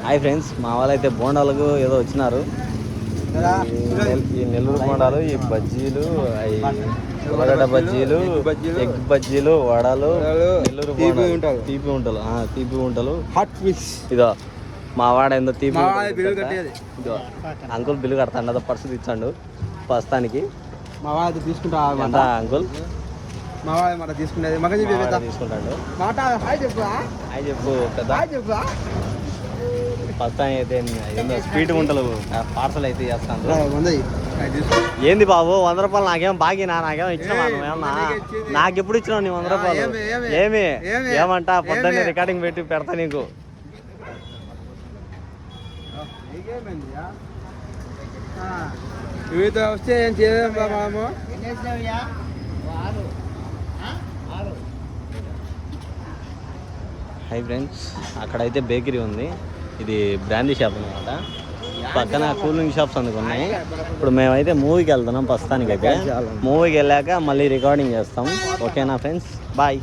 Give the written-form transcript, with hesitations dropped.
Hi friends, మా వాళ్ళైతే బోండాలకు ఏదో వచ్చినారు. ఈ నెల్లూరు బోండాలు, ఈ బజ్జీలు, పొటాటో బజ్జీలు, ఎగ్ బజ్జీలు, వడలు, నెల్లూరు బోండాలు, తీపి ఉంటలు, తీపి ఉంటలు, హాట్ ఫిష్. ఇదో మా వాడ ఏందో తీపి ఇదో అంకుల్ బిల్లు కడతాడు, అదో పర్సు ఇచ్చాడు ప్రస్తుతానికి. మా వాడ తీసుకుంటా ఎంత అంకుల్? మా వాడ మాట తీసుకునేది తీసుకుంటాడు. హాయ్ చెప్పు పెద్ద. ప్రస్తుతానికి అయితే ఏందో స్వీట్ గుంటలు పార్సల్ అయితే చేస్తాను. ఏంది బాబు 100 రూపాయలు నాకేం బాగినా? నాకేమో ఇచ్చినావా నువ్వేమన్నా? నాకు ఎప్పుడు ఇచ్చినావు నీ 100 రూపాయలు? ఏమి ఏమంటా పొద్దున్నే రికార్డింగ్ పెట్టి పెడతా నీకు. వస్తే ఏం చేయలేం బాబు. హై ఫ్రెండ్స్, అక్కడైతే బేకరీ ఉంది. ఇది బ్రాండీ షాప్ అనమాట. పక్కన కూల్ డ్రింక్ షాప్స్ అందుకున్నాయి. ఇప్పుడు మేమైతే మూవీకి వెళ్తున్నాం. ప్రస్తుతానికి అయితే మూవీకి వెళ్ళాక మళ్ళీ రికార్డింగ్ చేస్తాం. ఓకేనా ఫ్రెండ్స్, బాయ్.